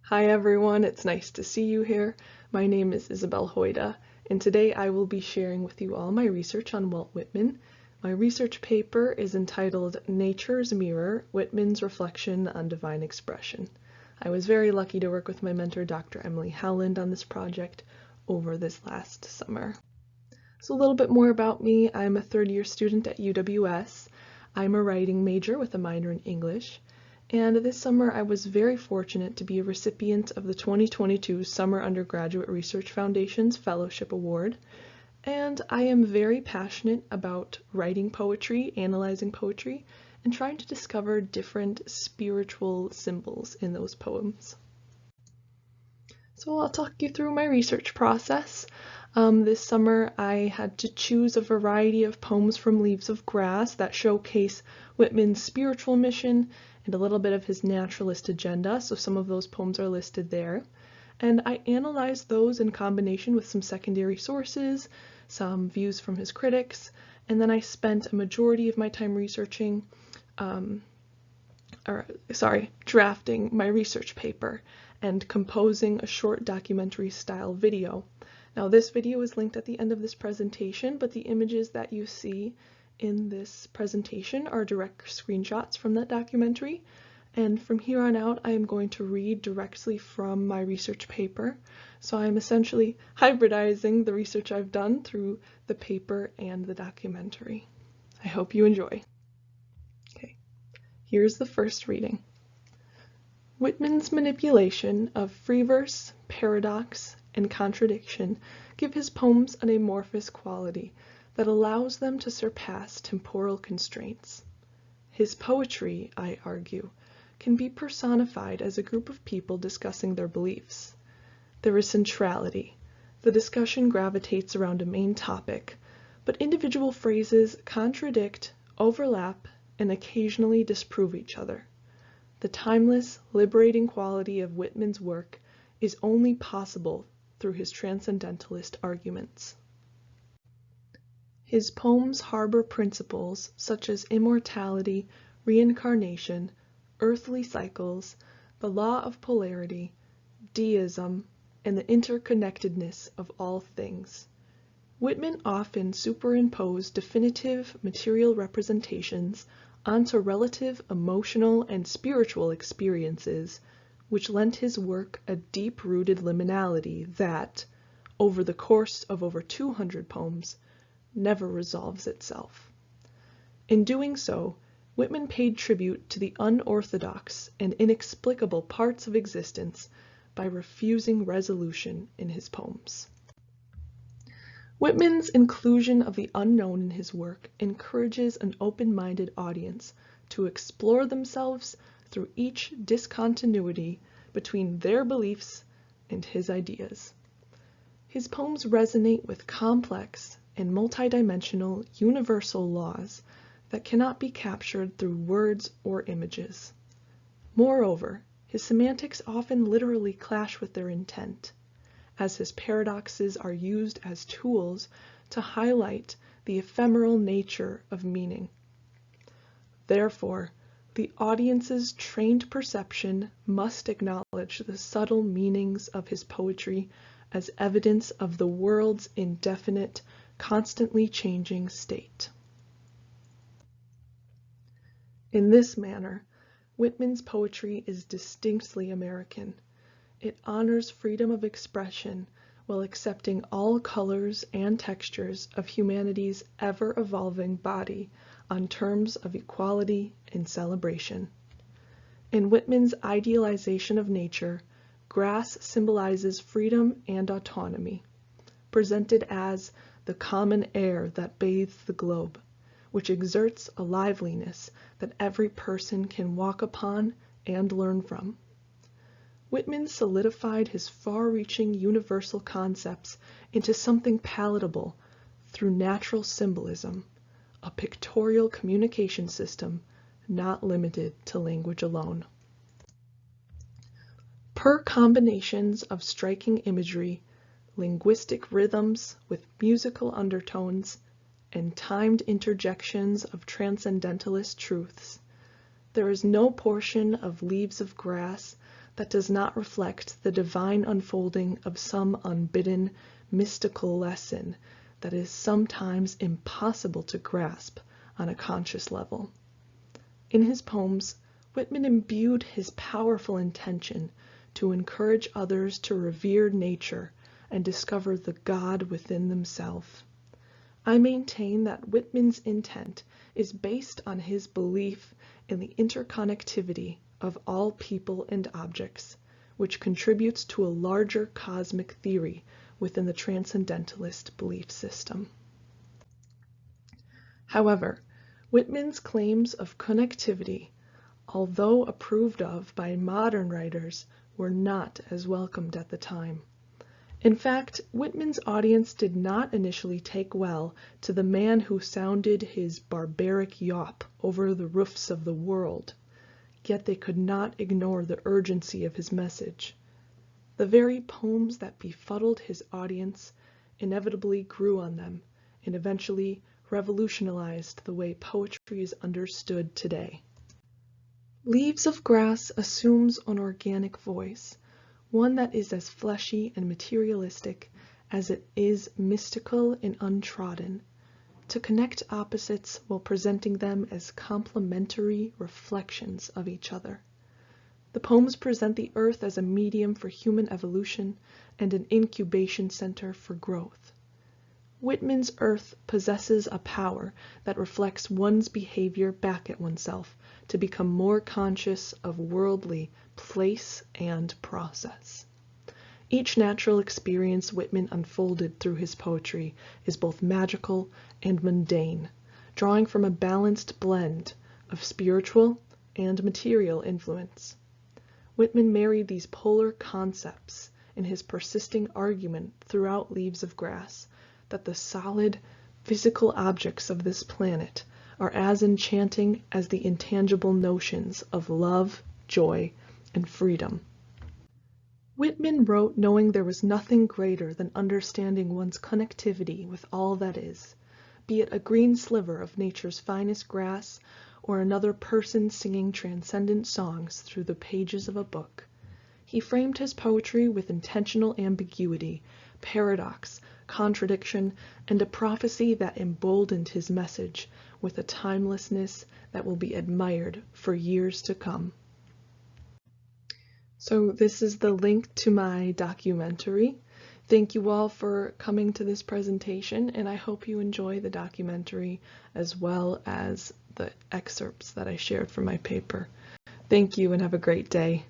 Hi everyone, it's nice to see you here. My name is Isabelle Hoida, and today I will be sharing with you all my research on Walt Whitman. My research paper is entitled Nature's Mirror, Whitman's Reflection on Divine Expression. I was very lucky to work with my mentor, Dr. Emily Howland, on this project over this last summer. So a little bit more about me. I'm a third-year student at UWS. I'm a writing major with a minor in English. And this summer I was very fortunate to be a recipient of the 2022 Summer Undergraduate Research Foundation's Fellowship Award. And I am very passionate about writing poetry, analyzing poetry, and trying to discover different spiritual symbols in those poems. So I'll talk you through my research process. This summer I had to choose a variety of poems from Leaves of Grass that showcase Whitman's spiritual mission and a little bit of his naturalist agenda, so some of those poems are listed there. And I analyzed those in combination with some secondary sources, some views from his critics, and then I spent a majority of my time drafting my research paper and composing a short documentary-style video. Now this video is linked at the end of this presentation, but the images that you see in this presentation are direct screenshots from that documentary. And from here on out, I am going to read directly from my research paper. So I'm essentially hybridizing the research I've done through the paper and the documentary. I hope you enjoy. Okay, here's the first reading. Whitman's manipulation of free verse, paradox, and contradiction give his poems an amorphous quality that allows them to surpass temporal constraints. His poetry, I argue, can be personified as a group of people discussing their beliefs. There is centrality. The discussion gravitates around a main topic, but individual phrases contradict, overlap, and occasionally disprove each other. The timeless, liberating quality of Whitman's work is only possible through his transcendentalist arguments. His poems harbor principles such as immortality, reincarnation, earthly cycles, the law of polarity, deism, and the interconnectedness of all things. Whitman often superimposed definitive material representations onto relative emotional and spiritual experiences, which lent his work a deep-rooted liminality that, over the course of over 200 poems, never resolves itself. In doing so, Whitman paid tribute to the unorthodox and inexplicable parts of existence by refusing resolution in his poems. Whitman's inclusion of the unknown in his work encourages an open-minded audience to explore themselves through each discontinuity between their beliefs and his ideas. His poems resonate with complex and multidimensional universal laws that cannot be captured through words or images. Moreover, his semantics often literally clash with their intent, as his paradoxes are used as tools to highlight the ephemeral nature of meaning. Therefore, the audience's trained perception must acknowledge the subtle meanings of his poetry as evidence of the world's indefinite, constantly changing state. In this manner, Whitman's poetry is distinctly American. It honors freedom of expression while accepting all colors and textures of humanity's ever-evolving body on terms of equality and celebration. In Whitman's idealization of nature, grass symbolizes freedom and autonomy, presented as the common air that bathes the globe, which exerts a liveliness that every person can walk upon and learn from. Whitman solidified his far-reaching universal concepts into something palatable through natural symbolism, a pictorial communication system not limited to language alone. Per combinations of striking imagery, linguistic rhythms with musical undertones, and timed interjections of transcendentalist truths, there is no portion of Leaves of Grass that does not reflect the divine unfolding of some unbidden, mystical lesson that is sometimes impossible to grasp on a conscious level. In his poems, Whitman imbued his powerful intention to encourage others to revere nature and discover the God within themselves. I maintain that Whitman's intent is based on his belief in the interconnectivity of all people and objects, which contributes to a larger cosmic theory within the transcendentalist belief system. However, Whitman's claims of connectivity, although approved of by modern writers, were not as welcomed at the time. In fact, Whitman's audience did not initially take well to the man who sounded his barbaric yawp over the roofs of the world, yet they could not ignore the urgency of his message. The very poems that befuddled his audience inevitably grew on them and eventually revolutionized the way poetry is understood today. Leaves of Grass assumes an organic voice, one that is as fleshy and materialistic as it is mystical and untrodden, to connect opposites while presenting them as complementary reflections of each other. The poems present the earth as a medium for human evolution and an incubation center for growth. Whitman's earth possesses a power that reflects one's behavior back at oneself to become more conscious of worldly place and process. Each natural experience Whitman unfolded through his poetry is both magical and mundane, drawing from a balanced blend of spiritual and material influence. Whitman married these polar concepts in his persisting argument throughout Leaves of Grass that the solid, physical objects of this planet are as enchanting as the intangible notions of love, joy, and freedom. Whitman wrote knowing there was nothing greater than understanding one's connectivity with all that is, be it a green sliver of nature's finest grass or another person singing transcendent songs through the pages of a book. He framed his poetry with intentional ambiguity, paradox, contradiction, and a prophecy that emboldened his message with a timelessness that will be admired for years to come. So this is the link to my documentary. Thank you all for coming to this presentation, and I hope you enjoy the documentary as well as the excerpts that I shared from my paper. Thank you and have a great day.